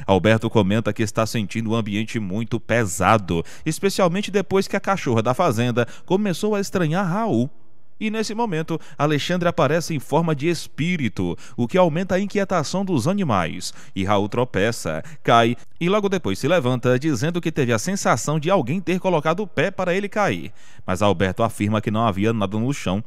Alberto comenta que está sentindo um ambiente muito pesado, especialmente depois que a cachorra da fazenda começou a estranhar Raul. E nesse momento, Alexandre aparece em forma de espírito, o que aumenta a inquietação dos animais. E Raul tropeça, cai e logo depois se levanta, dizendo que teve a sensação de alguém ter colocado o pé para ele cair. Mas Alberto afirma que não havia nada no chão.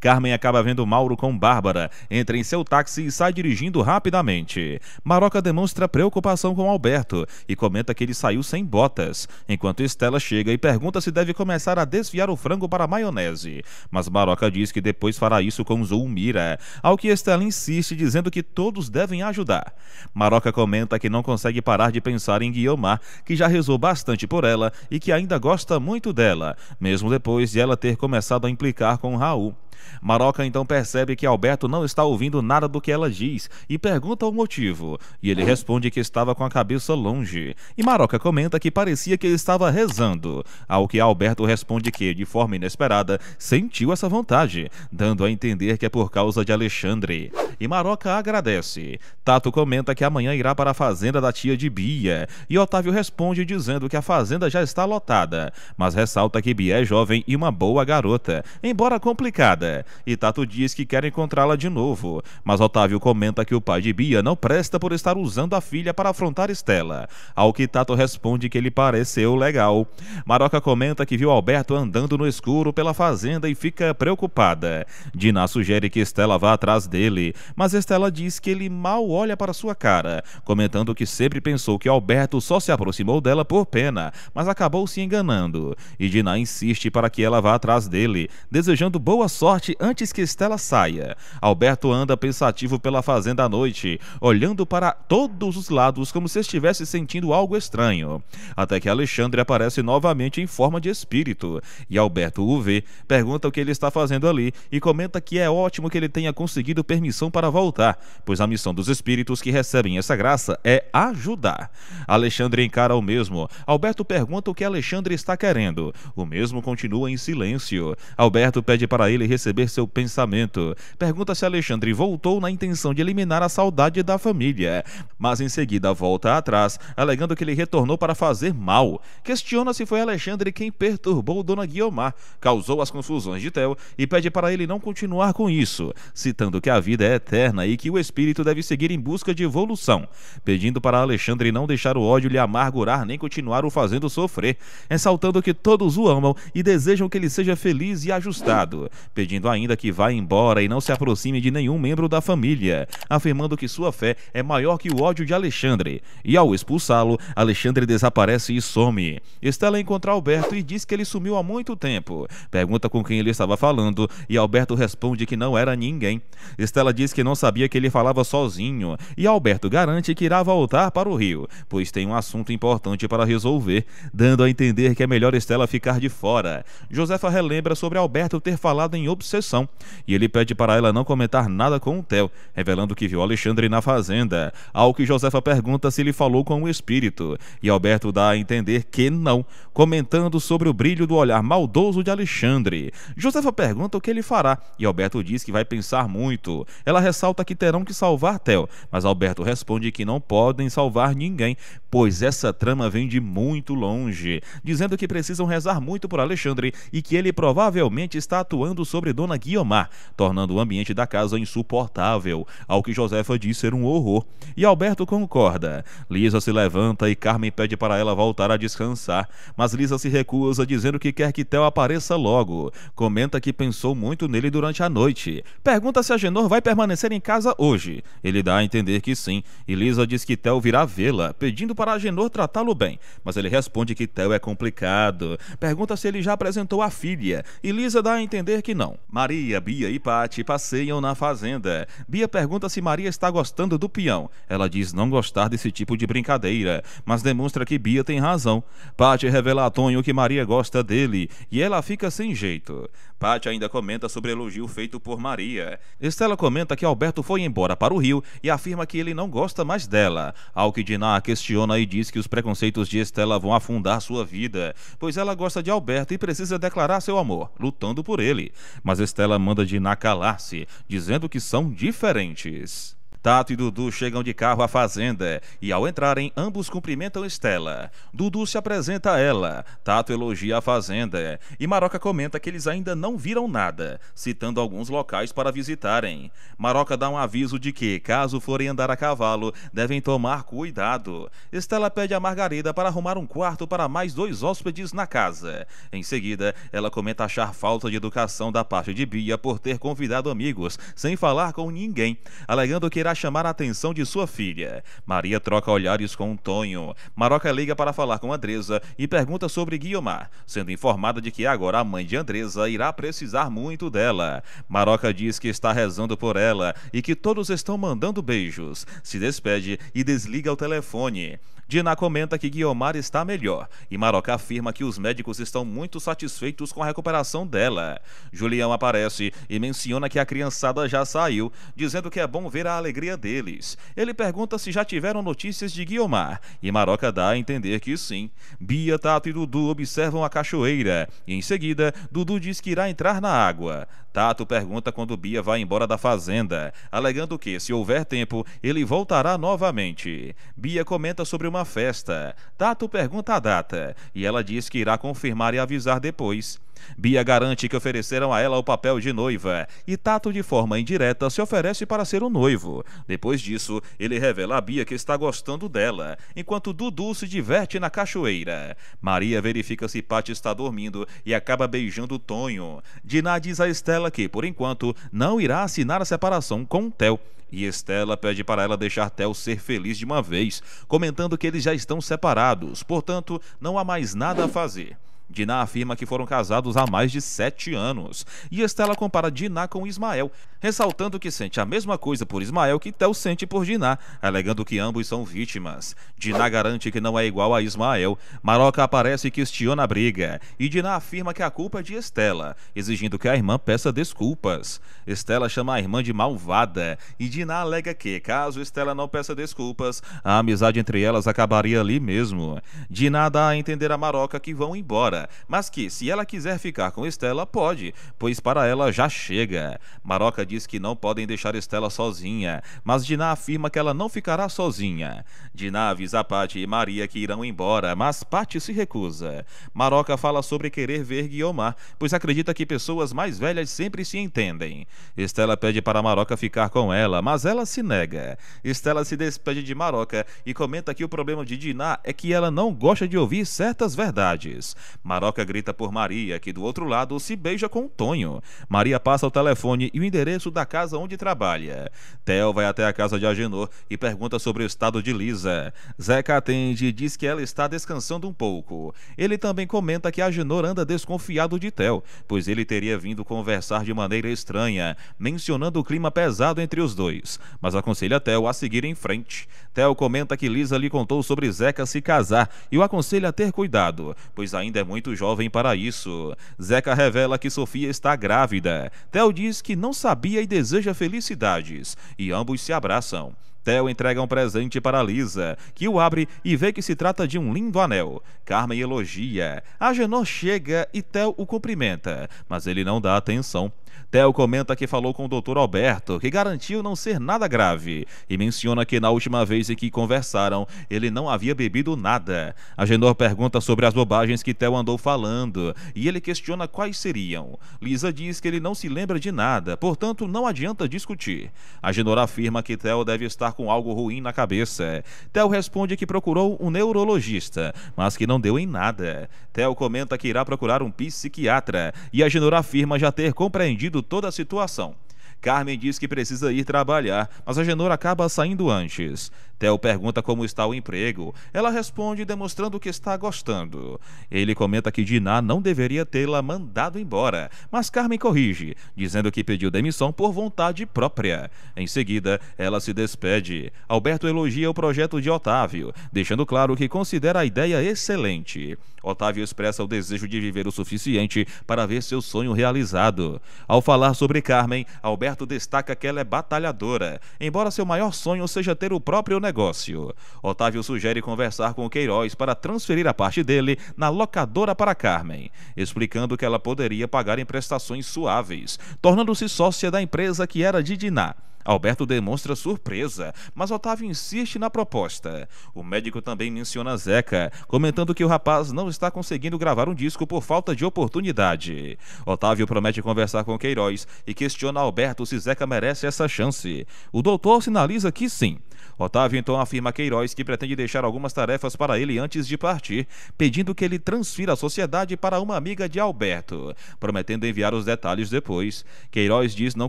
Carmen acaba vendo Mauro com Bárbara, entra em seu táxi e sai dirigindo rapidamente. Maroca demonstra preocupação com Alberto e comenta que ele saiu sem botas, enquanto Estela chega e pergunta se deve começar a desfiar o frango para a maionese. Mas Maroca diz que depois fará isso com Zulmira, ao que Estela insiste dizendo que todos devem ajudar. Maroca comenta que não consegue parar de pensar em Guiomar, que já rezou bastante por ela e que ainda gosta muito dela, mesmo depois de ela ter começado a implicar com Raul. Maroca então percebe que Alberto não está ouvindo nada do que ela diz e pergunta o motivo, e ele responde que estava com a cabeça longe. E Maroca comenta que parecia que ele estava rezando, ao que Alberto responde que, de forma inesperada, sentiu essa vontade, dando a entender que é por causa de Alexandre. E Maroca agradece. Tato comenta que amanhã irá para a fazenda da tia de Bia, e Otávio responde dizendo que a fazenda já está lotada, mas ressalta que Bia é jovem e uma boa garota, embora complicada. E Tato diz que quer encontrá-la de novo, mas Otávio comenta que o pai de Bia não presta por estar usando a filha para afrontar Estela, ao que Tato responde que ele pareceu legal. Maroca comenta que viu Alberto andando no escuro pela fazenda e fica preocupada. Diná sugere que Estela vá atrás dele, mas Estela diz que ele mal olha para sua cara, comentando que sempre pensou que Alberto só se aproximou dela por pena, mas acabou se enganando. E Diná insiste para que ela vá atrás dele, desejando boa sorte antes que Estela saia. Alberto anda pensativo pela fazenda à noite, olhando para todos os lados como se estivesse sentindo algo estranho, até que Alexandre aparece novamente em forma de espírito, e Alberto o vê, pergunta o que ele está fazendo ali e comenta que é ótimo que ele tenha conseguido permissão para voltar, pois a missão dos espíritos que recebem essa graça é ajudar. Alexandre encara o mesmo. Alberto pergunta o que Alexandre está querendo. O mesmo continua em silêncio. Alberto pede para ele receber seu pensamento. Pergunta se Alexandre voltou na intenção de eliminar a saudade da família, mas em seguida volta atrás, alegando que ele retornou para fazer mal. Questiona se foi Alexandre quem perturbou Dona Guiomar, causou as confusões de Theo e pede para ele não continuar com isso, citando que a vida é eterna e que o espírito deve seguir em busca de evolução, pedindo para Alexandre não deixar o ódio lhe amargurar nem continuar o fazendo sofrer, ressaltando que todos o amam e desejam que ele seja feliz e ajustado, pedindo ainda que vá embora e não se aproxime de nenhum membro da família, afirmando que sua fé é maior que o ódio de Alexandre. E ao expulsá-lo, Alexandre desaparece e some. Estela encontra Alberto e diz que ele sumiu há muito tempo. Pergunta com quem ele estava falando e Alberto responde que não era ninguém. Estela diz que não sabia que ele falava sozinho e Alberto garante que irá voltar para o Rio, pois tem um assunto importante para resolver, dando a entender que é melhor Estela ficar de fora. Josefa relembra sobre Alberto ter falado em obsessão e ele pede para ela não comentar nada com o Theo, revelando que viu Alexandre na fazenda, ao que Josefa pergunta se ele falou com o espírito e Alberto dá a entender que não, comentando sobre o brilho do olhar maldoso de Alexandre. Josefa pergunta o que ele fará e Alberto diz que vai pensar muito. Ela ressalta que terão que salvar Theo, mas Alberto responde que não podem salvar ninguém, pois essa trama vem de muito longe, dizendo que precisam rezar muito por Alexandre e que ele provavelmente está atuando sobre Dona Guiomar, tornando o ambiente da casa insuportável, ao que Josefa diz ser um horror. E Alberto concorda. Lisa se levanta e Carmen pede para ela voltar a descansar, mas Lisa se recusa, dizendo que quer que Theo apareça logo. Comenta que pensou muito nele durante a noite. Pergunta se Agenor vai permanecer em casa hoje. Ele dá a entender que sim, e Lisa diz que Theo virá vê-la, pedindo para Agenor tratá-lo bem, mas ele responde que Theo é complicado. Pergunta se ele já apresentou a filha, e Lisa dá a entender que não. Maria, Bia e Pati passeiam na fazenda. Bia pergunta se Maria está gostando do peão. Ela diz não gostar desse tipo de brincadeira, mas demonstra que Bia tem razão. Pati revela a Tonho que Maria gosta dele, e ela fica sem jeito. Pati ainda comenta sobre o elogio feito por Maria. Estela comenta que Alberto foi embora para o Rio e afirma que ele não gosta mais dela, ao que Diná questiona e diz que os preconceitos de Estela vão afundar sua vida, pois ela gosta de Alberto e precisa declarar seu amor, lutando por ele. Mas Estela manda Diná calar-se, dizendo que são diferentes. Tato e Dudu chegam de carro à fazenda e, ao entrarem, ambos cumprimentam Estela. Dudu se apresenta a ela, Tato elogia a fazenda e Maroca comenta que eles ainda não viram nada, citando alguns locais para visitarem. Maroca dá um aviso de que, caso forem andar a cavalo, devem tomar cuidado. Estela pede a Margarida para arrumar um quarto para mais 2 hóspedes na casa. Em seguida, ela comenta achar falta de educação da parte de Bia por ter convidado amigos sem falar com ninguém, alegando que irá chamar a atenção de sua filha. Maria troca olhares com Tonho. Maroca liga para falar com Andresa e pergunta sobre Guiomar, sendo informada de que agora a mãe de Andresa irá precisar muito dela. Maroca diz que está rezando por ela e que todos estão mandando beijos. Se despede e desliga o telefone. Diná comenta que Guiomar está melhor e Maroca afirma que os médicos estão muito satisfeitos com a recuperação dela. Julião aparece e menciona que a criançada já saiu, dizendo que é bom ver a alegria deles. Ele pergunta se já tiveram notícias de Guiomar e Maroca dá a entender que sim. Bia, Tato e Dudu observam a cachoeira e em seguida Dudu diz que irá entrar na água. Tato pergunta quando Bia vai embora da fazenda, alegando que, se houver tempo, ele voltará novamente. Bia comenta sobre uma festa. Tato pergunta a data e ela diz que irá confirmar e avisar depois. Bia garante que ofereceram a ela o papel de noiva e Tato, de forma indireta, se oferece para ser o noivo. Depois disso, ele revela a Bia que está gostando dela, enquanto Dudu se diverte na cachoeira. Maria verifica se Pati está dormindo e acaba beijando Tonho. Diná diz a Estela que, por enquanto, não irá assinar a separação com Theo. E Estela pede para ela deixar Theo ser feliz de uma vez, comentando que eles já estão separados, portanto, não há mais nada a fazer. Diná afirma que foram casados há mais de 7 anos e Estela compara Diná com Ismael, ressaltando que sente a mesma coisa por Ismael que Theo sente por Diná, alegando que ambos são vítimas. Diná garante que não é igual a Ismael. Maroca aparece e questiona a briga e Diná afirma que a culpa é de Estela, exigindo que a irmã peça desculpas. Estela chama a irmã de malvada e Diná alega que, caso Estela não peça desculpas, a amizade entre elas acabaria ali mesmo. Diná dá a entender a Maroca que vão embora, mas que, se ela quiser ficar com Estela, pode, pois para ela já chega. Maroca diz que não podem deixar Estela sozinha, mas Diná afirma que ela não ficará sozinha. Diná avisa a Pati e Maria que irão embora, mas Pati se recusa. Maroca fala sobre querer ver Guiomar, pois acredita que pessoas mais velhas sempre se entendem. Estela pede para Maroca ficar com ela, mas ela se nega. Estela se despede de Maroca e comenta que o problema de Diná é que ela não gosta de ouvir certas verdades. Maroca grita por Maria, que do outro lado se beija com Tonho. Maria passa o telefone e o endereço da casa onde trabalha. Theo vai até a casa de Agenor e pergunta sobre o estado de Lisa. Zeca atende e diz que ela está descansando um pouco. Ele também comenta que Agenor anda desconfiado de Theo, pois ele teria vindo conversar de maneira estranha, mencionando o clima pesado entre os dois, mas aconselha Theo a seguir em frente. Theo comenta que Lisa lhe contou sobre Zeca se casar e o aconselha a ter cuidado, pois ainda é muito jovem para isso. Zeca revela que Sofia está grávida. Theo diz que não sabia e deseja felicidades, e ambos se abraçam. Theo entrega um presente para Lisa, que o abre e vê que se trata de um lindo anel. Carmen elogia. Agenor chega e Theo o cumprimenta, mas ele não dá atenção. Theo comenta que falou com o Dr. Alberto, que garantiu não ser nada grave, e menciona que na última vez em que conversaram, ele não havia bebido nada. Agenor pergunta sobre as bobagens que Theo andou falando, e ele questiona quais seriam. Lisa diz que ele não se lembra de nada, portanto não adianta discutir. Agenor afirma que Theo deve estar com algo ruim na cabeça. Theo responde que procurou um neurologista, mas que não deu em nada. Theo comenta que irá procurar um psiquiatra, e Agenor afirma já ter compreendido toda a situação. Carmen diz que precisa ir trabalhar, mas Agenor acaba saindo antes. Theo pergunta como está o emprego. Ela responde demonstrando que está gostando. Ele comenta que Diná não deveria tê-la mandado embora, mas Carmen corrige, dizendo que pediu demissão por vontade própria. Em seguida, ela se despede. Alberto elogia o projeto de Otávio, deixando claro que considera a ideia excelente. Otávio expressa o desejo de viver o suficiente para ver seu sonho realizado. Ao falar sobre Carmen, Alberto destaca que ela é batalhadora, embora seu maior sonho seja ter o próprio negócio. Otávio sugere conversar com o Queiroz para transferir a parte dele na locadora para Carmen, explicando que ela poderia pagar em prestações suaves, tornando-se sócia da empresa que era de Diná. Alberto demonstra surpresa, mas Otávio insiste na proposta. O médico também menciona Zeca, comentando que o rapaz não está conseguindo gravar um disco por falta de oportunidade. Otávio promete conversar com Queiroz e questiona Alberto se Zeca merece essa chance. O doutor sinaliza que sim. Otávio então afirma a Queiroz que pretende deixar algumas tarefas para ele antes de partir, pedindo que ele transfira a sociedade para uma amiga de Alberto, prometendo enviar os detalhes depois. Queiroz diz não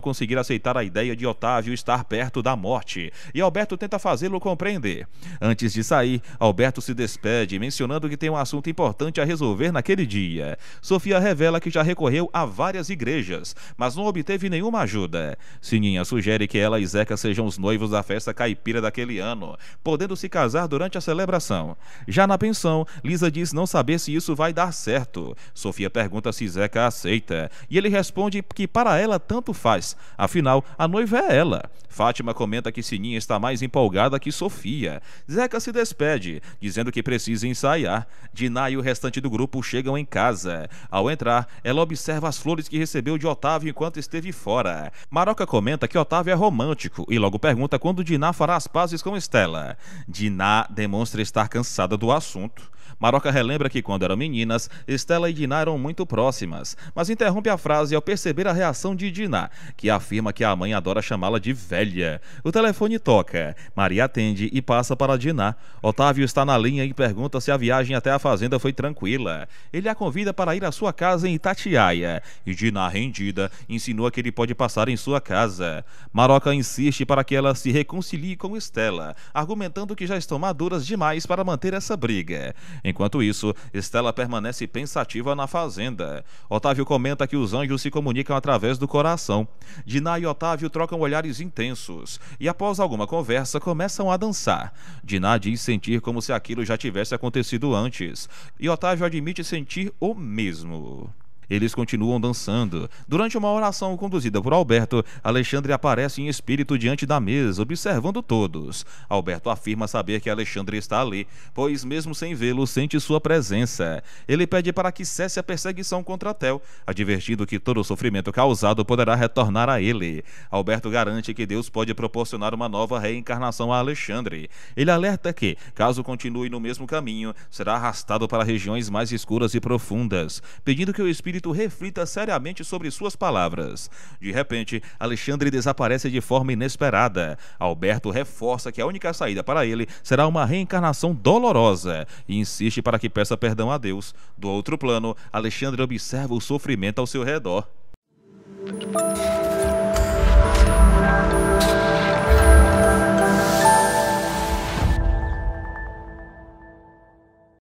conseguir aceitar a ideia de Otávio estar perto da morte, e Alberto tenta fazê-lo compreender. Antes de sair, Alberto se despede, mencionando que tem um assunto importante a resolver naquele dia. Sofia revela que já recorreu a várias igrejas, mas não obteve nenhuma ajuda. Sininha sugere que ela e Zeca sejam os noivos da festa caipira daquele ano, podendo se casar durante a celebração. Já na pensão, Lisa diz não saber se isso vai dar certo. Sofia pergunta se Zeca aceita, e ele responde que para ela tanto faz, afinal, a noiva é ela. Fátima comenta que Sininha está mais empolgada que Sofia. Zeca se despede, dizendo que precisa ensaiar. Diná e o restante do grupo chegam em casa. Ao entrar, ela observa as flores que recebeu de Otávio enquanto esteve fora. Maroca comenta que Otávio é romântico e logo pergunta quando Diná fará as pazes com Estela. Diná demonstra estar cansada do assunto. Maroca relembra que quando eram meninas, Estela e Diná eram muito próximas, mas interrompe a frase ao perceber a reação de Diná, que afirma que a mãe adora chamá-la de velha. O telefone toca, Maria atende e passa para Diná. Otávio está na linha e pergunta se a viagem até a fazenda foi tranquila. Ele a convida para ir à sua casa em Itatiaia, e Diná, rendida, insinua que ele pode passar em sua casa. Maroca insiste para que ela se reconcilie com Estela, argumentando que já estão maduras demais para manter essa briga. Enquanto isso, Estela permanece pensativa na fazenda. Otávio comenta que os anjos se comunicam através do coração. Diná e Otávio trocam olhares intensos e, após alguma conversa, começam a dançar. Diná diz sentir como se aquilo já tivesse acontecido antes, e Otávio admite sentir o mesmo. Eles continuam dançando. Durante uma oração conduzida por Alberto, Alexandre aparece em espírito diante da mesa, observando todos. Alberto afirma saber que Alexandre está ali, pois mesmo sem vê-lo, sente sua presença. Ele pede para que cesse a perseguição contra Theo, advertindo que todo o sofrimento causado poderá retornar a ele. Alberto garante que Deus pode proporcionar uma nova reencarnação a Alexandre. Ele alerta que, caso continue no mesmo caminho, será arrastado para regiões mais escuras e profundas, pedindo que o espírito reflita seriamente sobre suas palavras. De repente, Alexandre desaparece de forma inesperada. Alberto reforça que a única saída para ele será uma reencarnação dolorosa e insiste para que peça perdão a Deus. Do outro plano, Alexandre observa o sofrimento ao seu redor.